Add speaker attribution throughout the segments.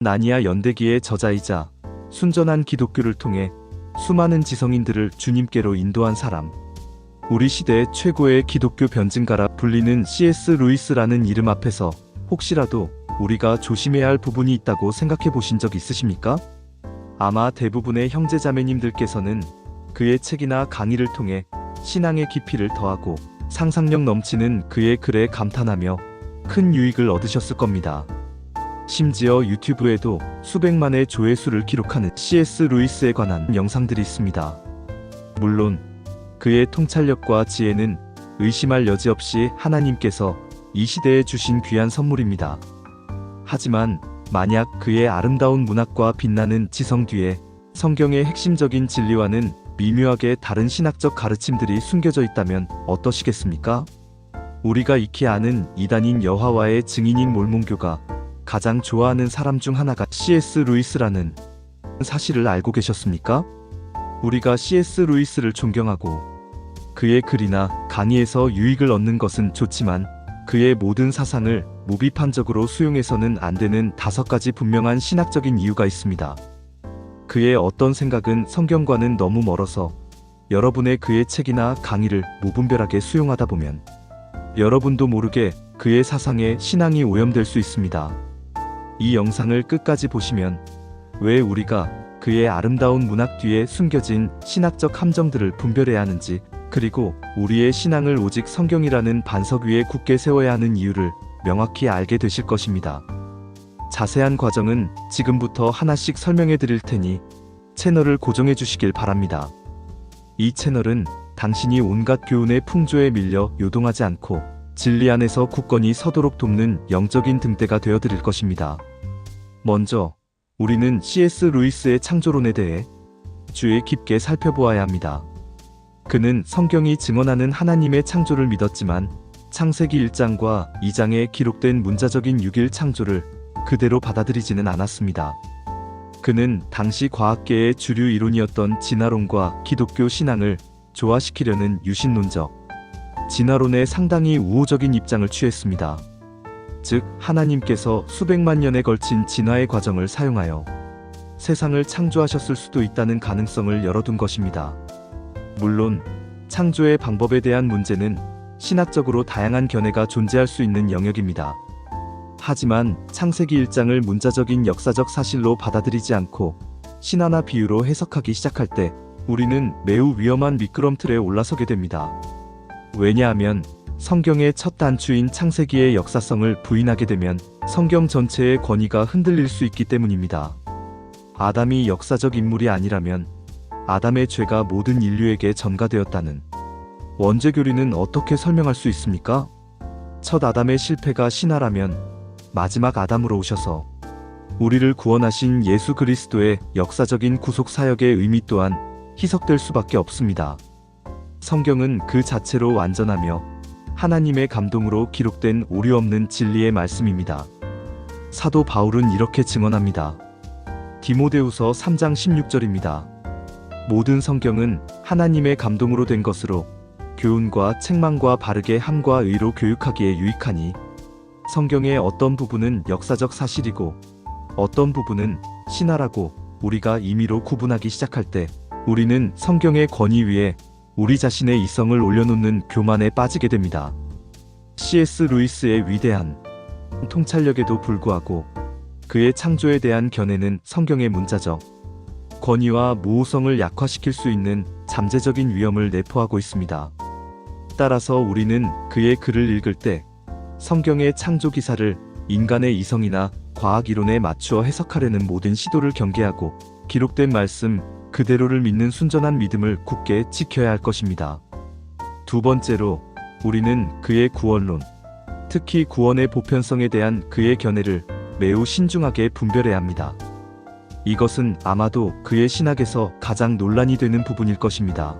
Speaker 1: 나니아 연대기의 저자이자 순전한 기독교를 통해 수많은 지성인들을 주님께로 인도한 사람. 우리 시대 최고의 기독교 변증가라 불리는 C.S. 루이스라는 이름 앞에서 혹시라도 우리가 조심해야 할 부분이 있다고 생각해 보신 적 있으십니까? 아마 대부분의 형제자매님들께서는 그의 책이나 강의를 통해 신앙의 깊이를 더하고 상상력 넘치는 그의 글에 감탄하며 큰 유익을 얻으셨을 겁니다. 심지어 유튜브에도 수백만의 조회수를 기록하는 C.S. 루이스에 관한 영상들이 있습니다. 물론 그의 통찰력과 지혜는 의심할 여지 없이 하나님께서 이 시대에 주신 귀한 선물입니다. 하지만 만약 그의 아름다운 문학과 빛나는 지성 뒤에 성경의 핵심적인 진리와는 미묘하게 다른 신학적 가르침들이 숨겨져 있다면 어떠시겠습니까? 우리가 익히 아는 이단인 여호와의 증인인 몰몬교가 가장 좋아하는 사람 중 하나가 C.S. 루이스라는 사실을 알고 계셨습니까? 우리가 C.S. 루이스를 존경하고 그의 글이나 강의에서 유익을 얻는 것은 좋지만 그의 모든 사상을 무비판적으로 수용해서는 안 되는 5가지 분명한 신학적인 이유가 있습니다. 그의 어떤 생각은 성경과는 너무 멀어서 여러분의 그의 책이나 강의를 무분별하게 수용하다 보면 여러분도 모르게 그의 사상에 신앙이 오염될 수 있습니다. 이 영상을 끝까지 보시면 왜 우리가 그의 아름다운 문학 뒤에 숨겨진 신학적 함정들을 분별해야 하는지, 그리고 우리의 신앙을 오직 성경이라는 반석 위에 굳게 세워야 하는 이유를 명확히 알게 되실 것입니다. 자세한 과정은 지금부터 하나씩 설명해 드릴 테니 채널을 고정해 주시길 바랍니다. 이 채널은 당신이 온갖 교훈의 풍조에 밀려 요동하지 않고 진리 안에서 굳건히 서도록 돕는 영적인 등대가 되어 드릴 것입니다. 먼저 우리는 C.S. 루이스의 창조론에 대해 주의 깊게 살펴보아야 합니다. 그는 성경이 증언하는 하나님의 창조를 믿었지만 창세기 1장과 2장에 기록된 문자적인 6일 창조를 그대로 받아들이지는 않았습니다. 그는 당시 과학계의 주류 이론이었던 진화론과 기독교 신앙을 조화시키려는 유신론적 진화론에 상당히 우호적인 입장을 취했습니다. 즉, 하나님께서 수백만 년에 걸친 진화의 과정을 사용하여 세상을 창조하셨을 수도 있다는 가능성을 열어둔 것입니다. 물론 창조의 방법에 대한 문제는 신학적으로 다양한 견해가 존재할 수 있는 영역입니다. 하지만 창세기 1장을 문자적인 역사적 사실로 받아들이지 않고 신화나 비유로 해석하기 시작할 때 우리는 매우 위험한 미끄럼틀에 올라서게 됩니다. 왜냐하면 성경의 첫 단추인 창세기의 역사성을 부인하게 되면 성경 전체의 권위가 흔들릴 수 있기 때문입니다. 아담이 역사적 인물이 아니라면 아담의 죄가 모든 인류에게 전가되었다는 원죄교리는 어떻게 설명할 수 있습니까? 첫 아담의 실패가 신화라면 마지막 아담으로 오셔서 우리를 구원하신 예수 그리스도의 역사적인 구속 사역의 의미 또한 희석될 수밖에 없습니다. 성경은 그 자체로 완전하며 하나님의 감동으로 기록된 오류 없는 진리의 말씀입니다. 사도 바울은 이렇게 증언합니다. 디모데후서 3장 16절입니다. 모든 성경은 하나님의 감동으로 된 것으로 교훈과 책망과 바르게 함과 의로 교육하기에 유익하니 성경의 어떤 부분은 역사적 사실이고 어떤 부분은 신화라고 우리가 임의로 구분하기 시작할 때 우리는 성경의 권위 위에 우리 자신의 이성을 올려놓는 교만에 빠지게 됩니다. C.S. 루이스의 위대한 통찰력에도 불구하고 그의 창조에 대한 견해는 성경의 문자적 권위와 모호성을 약화시킬 수 있는 잠재적인 위험을 내포하고 있습니다. 따라서 우리는 그의 글을 읽을 때 성경의 창조 기사를 인간의 이성이나 과학 이론에 맞추어 해석하려는 모든 시도를 경계하고 기록된 말씀 그대로를 믿는 순전한 믿음을 굳게 지켜야 할 것입니다. 두 번째로 우리는 그의 구원론, 특히 구원의 보편성에 대한 그의 견해를 매우 신중하게 분별해야 합니다. 이것은 아마도 그의 신학에서 가장 논란이 되는 부분일 것입니다.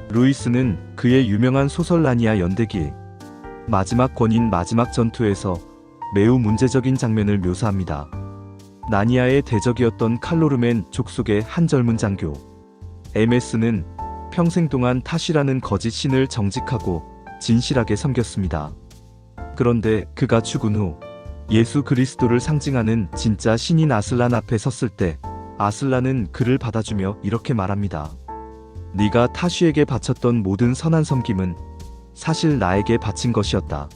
Speaker 1: 루이스는 그의 유명한 소설 나니아 연대기의 마지막 권인 마지막 전투에서 매우 문제적인 장면을 묘사합니다. 나니아의 대적이었던 칼로르멘 족속의 한 젊은 장교 MS는 평생 동안 타시라는 거짓 신을 정직하고 진실하게 섬겼습니다. 그런데 그가 죽은 후 예수 그리스도를 상징하는 진짜 신인 아슬란 앞에 섰을 때 아슬란은 그를 받아주며 이렇게 말합니다. 네가 타슈에게 바쳤던 모든 선한 섬김은 사실 나에게 바친 것이었다.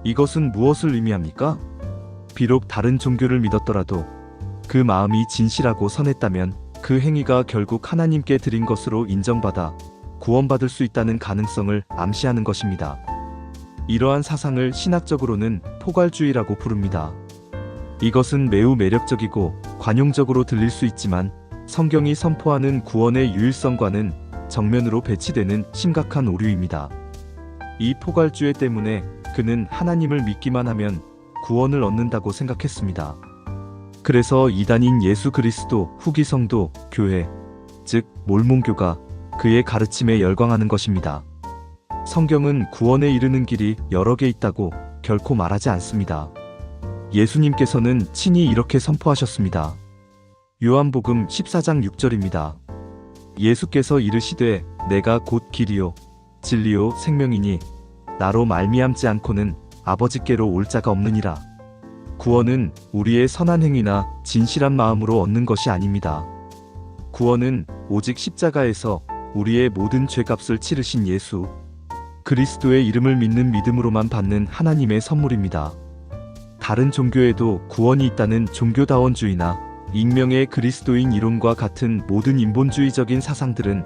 Speaker 1: 이것은 무엇을 의미합니까? 비록 다른 종교를 믿었더라도 그 마음이 진실하고 선했다면 그 행위가 결국 하나님께 드린 것으로 인정받아 구원받을 수 있다는 가능성을 암시하는 것입니다. 이러한 사상을 신학적으로는 포괄주의라고 부릅니다. 이것은 매우 매력적이고 관용적으로 들릴 수 있지만 성경이 선포하는 구원의 유일성과는 정면으로 배치되는 심각한 오류입니다. 이 포괄주의 때문에 그는 하나님을 믿기만 하면 구원을 얻는다고 생각했습니다. 그래서 이단인 예수 그리스도 후기 성도, 교회, 즉 몰몬교가 그의 가르침에 열광하는 것입니다. 성경은 구원에 이르는 길이 여러 개 있다고 결코 말하지 않습니다. 예수님께서는 친히 이렇게 선포하셨습니다. 요한복음 14장 6절입니다. 예수께서 이르시되 내가 곧 길이요 진리요 생명이니 나로 말미암지 않고는 아버지께로 올 자가 없느니라. 구원은 우리의 선한 행위나 진실한 마음으로 얻는 것이 아닙니다. 구원은 오직 십자가에서 우리의 모든 죄값을 치르신 예수 그리스도의 이름을 믿는 믿음으로만 받는 하나님의 선물입니다. 다른 종교에도 구원이 있다는 종교다원주의나 익명의 그리스도인 이론과 같은 모든 인본주의적인 사상들은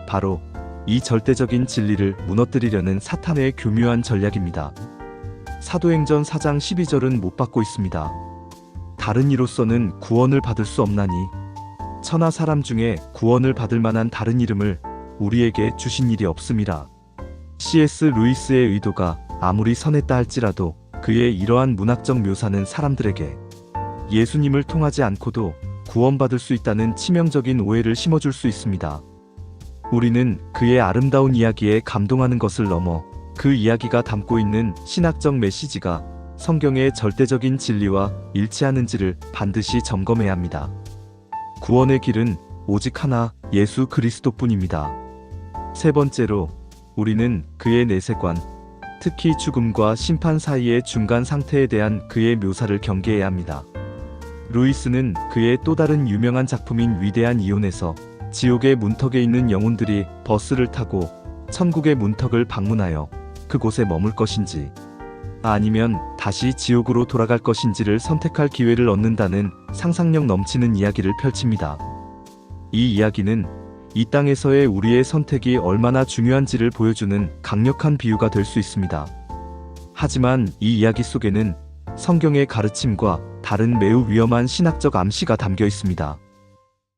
Speaker 1: 바로 이 절대적인 진리를 무너뜨리려는 사탄의 교묘한 전략입니다. 사도행전 4장 12절은 못 받고 있습니다. 다른 이로서는 구원을 받을 수 없나니 천하 사람 중에 구원을 받을 만한 다른 이름을 우리에게 주신 일이 없음이라. C.S. 루이스의 의도가 아무리 선했다 할지라도 그의 이러한 문학적 묘사는 사람들에게 예수님을 통하지 않고도 구원받을 수 있다는 치명적인 오해를 심어줄 수 있습니다. 우리는 그의 아름다운 이야기에 감동하는 것을 넘어 그 이야기가 담고 있는 신학적 메시지가 성경의 절대적인 진리와 일치하는지를 반드시 점검해야 합니다. 구원의 길은 오직 하나, 예수 그리스도뿐입니다. 세 번째로, 우리는 그의 내세관, 특히 죽음과 심판 사이의 중간 상태에 대한 그의 묘사를 경계해야 합니다. 루이스는 그의 또 다른 유명한 작품인 위대한 이혼에서 지옥의 문턱에 있는 영혼들이 버스를 타고 천국의 문턱을 방문하여 그곳에 머물 것인지 아니면 다시 지옥으로 돌아갈 것인지를 선택할 기회를 얻는다는 상상력 넘치는 이야기를 펼칩니다. 이 이야기는 이 땅에서의 우리의 선택이 얼마나 중요한지를 보여주는 강력한 비유가 될 수 있습니다. 하지만 이 이야기 속에는 성경의 가르침과 다른 매우 위험한 신학적 암시가 담겨 있습니다.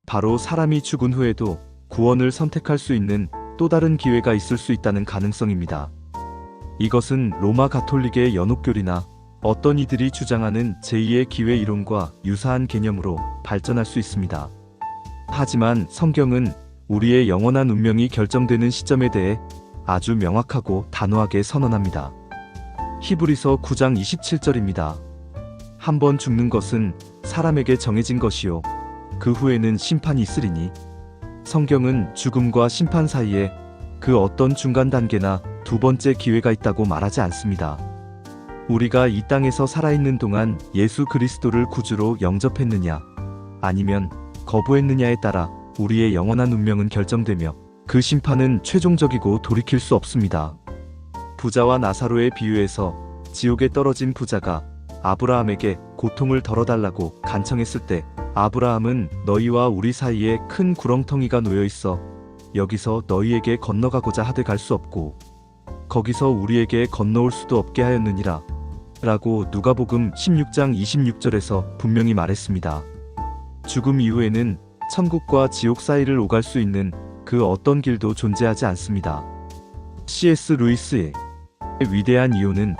Speaker 1: 바로 사람이 죽은 후에도 구원을 선택할 수 있는 또 다른 기회가 있을 수 있다는 가능성입니다. 이것은 로마 가톨릭의 연옥교리나 어떤 이들이 주장하는 제2의 기회 이론과 유사한 개념으로 발전할 수 있습니다. 하지만 성경은 우리의 영원한 운명이 결정되는 시점에 대해 아주 명확하고 단호하게 선언합니다. 히브리서 9장 27절입니다. 한 번 죽는 것은 사람에게 정해진 것이요 그 후에는 심판이 있으리니. 성경은 죽음과 심판 사이에 그 어떤 중간 단계나 두 번째 기회가 있다고 말하지 않습니다. 우리가 이 땅에서 살아있는 동안 예수 그리스도를 구주로 영접했느냐 아니면 거부했느냐에 따라 우리의 영원한 운명은 결정되며 그 심판은 최종적이고 돌이킬 수 없습니다. 부자와 나사로의 비유에서 지옥에 떨어진 부자가 아브라함에게 고통을 덜어달라고 간청했을 때 아브라함은 너희와 우리 사이에 큰 구렁텅이가 놓여 있어 여기서 너희에게 건너가고자 하되 갈 수 없고 거기서 우리에게 건너올 수도 없게 하였느니라 라고 누가복음 16장 26절에서 분명히 말했습니다. 죽음 이후에는 천국과 지옥 사이를 오갈 수 있는 그 어떤 길도 존재하지 않습니다. C.S. 루이스의 위대한 이혼은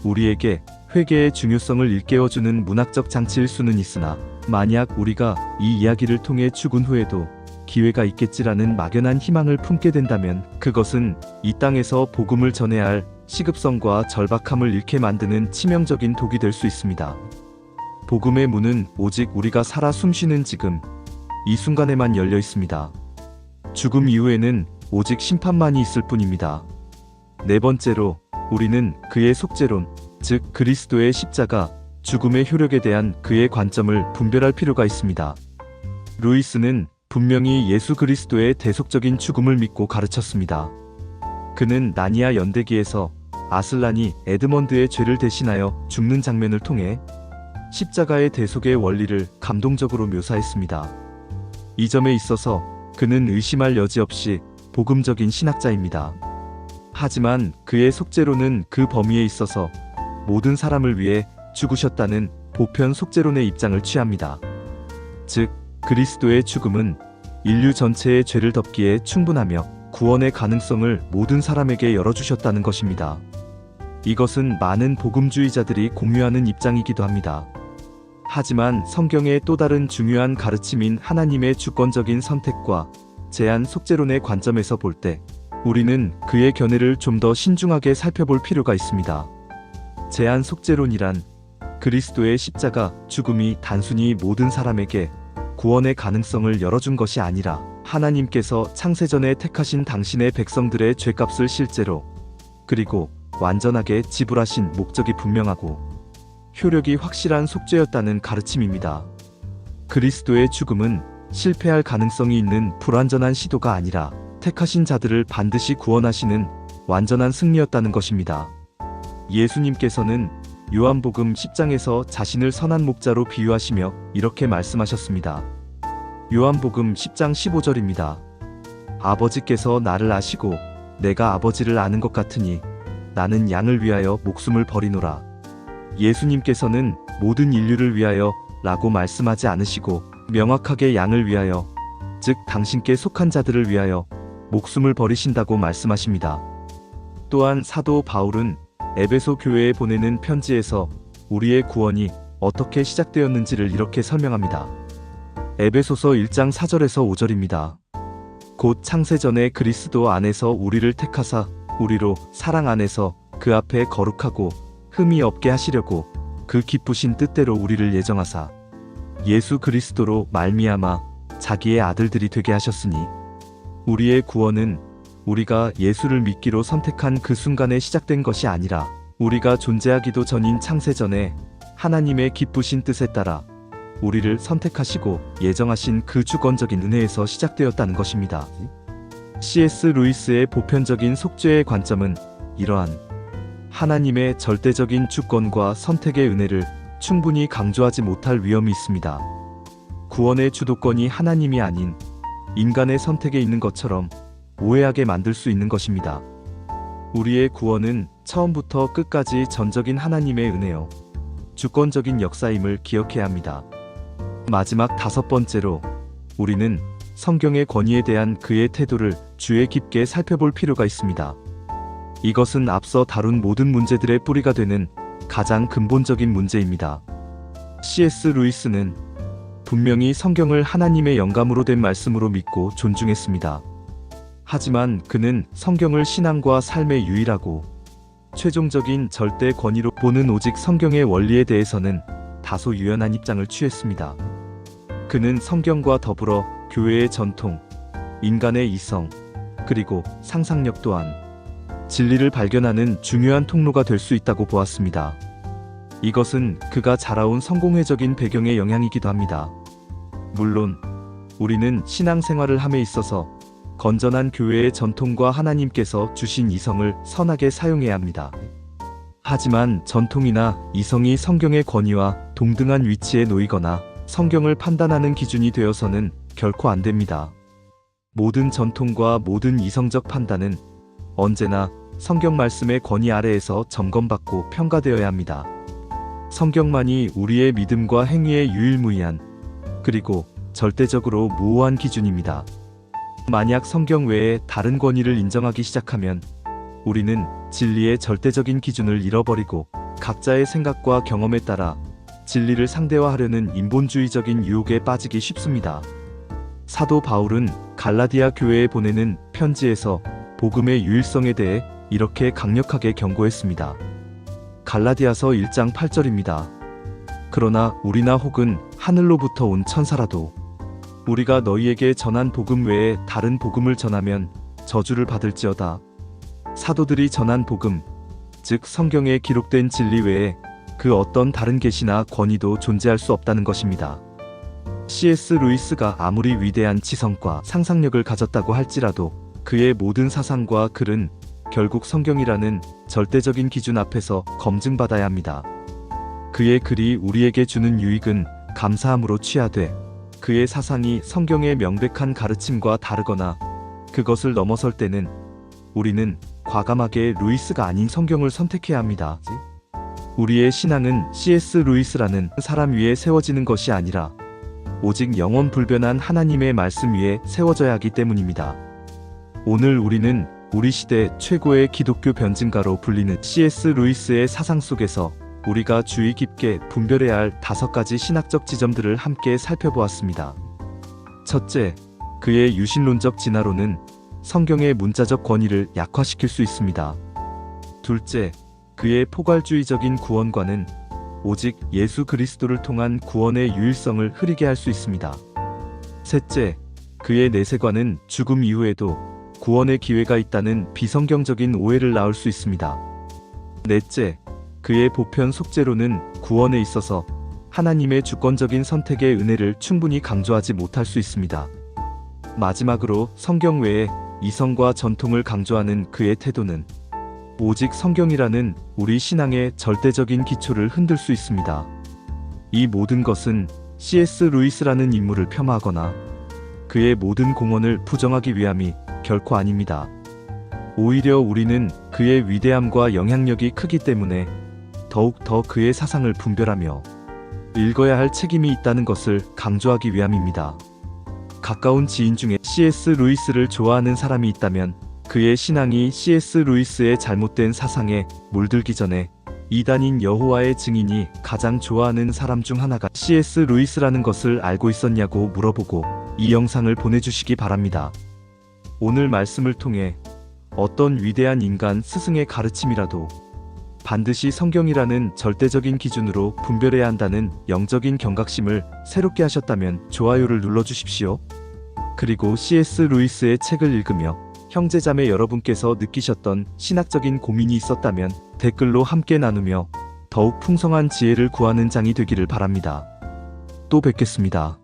Speaker 1: 우리에게 회개의 중요성을 일깨워주는 문학적 장치일 수는 있으나 만약 우리가 이 이야기를 통해 죽은 후에도 기회가 있겠지라는 막연한 희망을 품게 된다면 그것은 이 땅에서 복음을 전해야 할 시급성과 절박함을 잃게 만드는 치명적인 독이 될 수 있습니다. 복음의 문은 오직 우리가 살아 숨쉬는 지금 이 순간에만 열려 있습니다. 죽음 이후에는 오직 심판만이 있을 뿐입니다. 네 번째로, 우리는 그의 속죄론, 즉 그리스도의 십자가, 죽음의 효력에 대한 그의 관점을 분별할 필요가 있습니다. 루이스는 분명히 예수 그리스도의 대속적인 죽음을 믿고 가르쳤습니다. 그는 나니아 연대기에서 아슬란이 에드먼드의 죄를 대신하여 죽는 장면을 통해 십자가의 대속의 원리를 감동적으로 묘사했습니다. 이 점에 있어서 그는 의심할 여지 없이 복음적인 신학자입니다. 하지만 그의 속죄론은 그 범위에 있어서 모든 사람을 위해 죽으셨다는 보편 속죄론의 입장을 취합니다. 즉, 그리스도의 죽음은 인류 전체의 죄를 덮기에 충분하며 구원의 가능성을 모든 사람에게 열어주셨다는 것입니다. 이것은 많은 복음주의자들이 공유하는 입장이기도 합니다. 하지만 성경의 또 다른 중요한 가르침인 하나님의 주권적인 선택과 제한 속죄론의 관점에서 볼 때 우리는 그의 견해를 좀 더 신중하게 살펴볼 필요가 있습니다. 제한 속죄론이란 그리스도의 십자가 죽음이 단순히 모든 사람에게 구원의 가능성을 열어준 것이 아니라 하나님께서 창세전에 택하신 당신의 백성들의 죄값을 실제로 그리고 완전하게 지불하신 목적이 분명하고 효력이 확실한 속죄였다는 가르침입니다. 그리스도의 죽음은 실패할 가능성이 있는 불완전한 시도가 아니라 택하신 자들을 반드시 구원하시는 완전한 승리였다는 것입니다. 예수님께서는 요한복음 10장에서 자신을 선한 목자로 비유하시며 이렇게 말씀하셨습니다. 요한복음 10장 15절입니다. 아버지께서 나를 아시고 내가 아버지를 아는 것 같으니 나는 양을 위하여 목숨을 버리노라. 예수님께서는 모든 인류를 위하여 라고 말씀하지 않으시고 명확하게 양을 위하여, 즉 당신께 속한 자들을 위하여 목숨을 버리신다고 말씀하십니다. 또한 사도 바울은 에베소 교회에 보내는 편지에서 우리의 구원이 어떻게 시작되었는지를 이렇게 설명합니다. 에베소서 1장 4절에서 5절입니다. 곧 창세전에 그리스도 안에서 우리를 택하사 우리로 사랑 안에서 그 앞에 거룩하고 흠이 없게 하시려고 그 기쁘신 뜻대로 우리를 예정하사 예수 그리스도로 말미암아 자기의 아들들이 되게 하셨으니, 우리의 구원은 우리가 예수를 믿기로 선택한 그 순간에 시작된 것이 아니라 우리가 존재하기도 전인 창세전에 하나님의 기쁘신 뜻에 따라 우리를 선택하시고 예정하신 그 주권적인 은혜에서 시작되었다는 것입니다. C.S. 루이스의 보편적인 속죄의 관점은 이러한 하나님의 절대적인 주권과 선택의 은혜를 충분히 강조하지 못할 위험이 있습니다. 구원의 주도권이 하나님이 아닌 인간의 선택에 있는 것처럼 오해하게 만들 수 있는 것입니다. 우리의 구원은 처음부터 끝까지 전적인 하나님의 은혜요, 주권적인 역사임을 기억해야 합니다. 마지막 5번째로, 우리는 성경의 권위에 대한 그의 태도를 주의 깊게 살펴볼 필요가 있습니다. 이것은 앞서 다룬 모든 문제들의 뿌리가 되는 가장 근본적인 문제입니다. C.S. 루이스는 분명히 성경을 하나님의 영감으로 된 말씀으로 믿고 존중했습니다. 하지만 그는 성경을 신앙과 삶의 유일하고 최종적인 절대 권위로 보는 오직 성경의 원리에 대해서는 다소 유연한 입장을 취했습니다. 그는 성경과 더불어 교회의 전통, 인간의 이성, 그리고 상상력 또한 진리를 발견하는 중요한 통로가 될 수 있다고 보았습니다. 이것은 그가 자라온 성공회적인 배경의 영향이기도 합니다. 물론 우리는 신앙생활을 함에 있어서 건전한 교회의 전통과 하나님께서 주신 이성을 선하게 사용해야 합니다. 하지만 전통이나 이성이 성경의 권위와 동등한 위치에 놓이거나 성경을 판단하는 기준이 되어서는 결코 안 됩니다. 모든 전통과 모든 이성적 판단은 언제나 성경 말씀의 권위 아래에서 점검받고 평가되어야 합니다. 성경만이 우리의 믿음과 행위의 유일무이한, 그리고 절대적으로 무오한 기준입니다. 만약 성경 외에 다른 권위를 인정하기 시작하면 우리는 진리의 절대적인 기준을 잃어버리고 각자의 생각과 경험에 따라 진리를 상대화하려는 인본주의적인 유혹에 빠지기 쉽습니다. 사도 바울은 갈라디아 교회에 보내는 편지에서 복음의 유일성에 대해 이렇게 강력하게 경고했습니다. 갈라디아서 1장 8절입니다. 그러나 우리나 혹은 하늘로부터 온 천사라도 우리가 너희에게 전한 복음 외에 다른 복음을 전하면 저주를 받을지어다. 사도들이 전한 복음, 즉 성경에 기록된 진리 외에 그 어떤 다른 계시나 권위도 존재할 수 없다는 것입니다. C.S. 루이스가 아무리 위대한 지성과 상상력을 가졌다고 할지라도 그의 모든 사상과 글은 결국 성경이라는 절대적인 기준 앞에서 검증받아야 합니다. 그의 글이 우리에게 주는 유익은 감사함으로 취하되 그의 사상이 성경의 명백한 가르침과 다르거나 그것을 넘어설 때는 우리는 과감하게 루이스가 아닌 성경을 선택해야 합니다. 우리의 신앙은 C.S. 루이스라는 사람 위에 세워지는 것이 아니라 오직 영원 불변한 하나님의 말씀 위에 세워져야 하기 때문입니다. 오늘 우리는 우리 시대 최고의 기독교 변증가로 불리는 C.S. 루이스의 사상 속에서 우리가 주의 깊게 분별해야 할 5가지 신학적 지점들을 함께 살펴보았습니다. 첫째, 그의 유신론적 진화론은 성경의 문자적 권위를 약화시킬 수 있습니다. 둘째, 그의 포괄주의적인 구원관은 오직 예수 그리스도를 통한 구원의 유일성을 흐리게 할 수 있습니다. 셋째, 그의 내세관은 죽음 이후에도 구원의 기회가 있다는 비성경적인 오해를 낳을 수 있습니다. 넷째, 그의 보편 속죄론은 구원에 있어서 하나님의 주권적인 선택의 은혜를 충분히 강조하지 못할 수 있습니다. 마지막으로 성경 외에 이성과 전통을 강조하는 그의 태도는 오직 성경이라는 우리 신앙의 절대적인 기초를 흔들 수 있습니다. 이 모든 것은 C.S. 루이스라는 인물을 폄하하거나 그의 모든 공헌을 부정하기 위함이 결코 아닙니다. 오히려 우리는 그의 위대함과 영향력이 크기 때문에 더욱 더 그의 사상을 분별하며 읽어야 할 책임이 있다는 것을 강조하기 위함입니다. 가까운 지인 중에 C.S. 루이스를 좋아하는 사람이 있다면 그의 신앙이 C.S. 루이스의 잘못된 사상에 물들기 전에 이단인 여호와의 증인이 가장 좋아하는 사람 중 하나가 C.S. 루이스라는 것을 알고 있었냐고 물어보고 이 영상을 보내주시기 바랍니다. 오늘 말씀을 통해 어떤 위대한 인간 스승의 가르침이라도 반드시 성경이라는 절대적인 기준으로 분별해야 한다는 영적인 경각심을 새롭게 하셨다면 좋아요를 눌러주십시오. 그리고 C.S. 루이스의 책을 읽으며 형제자매 여러분께서 느끼셨던 신학적인 고민이 있었다면 댓글로 함께 나누며 더욱 풍성한 지혜를 구하는 장이 되기를 바랍니다. 또 뵙겠습니다.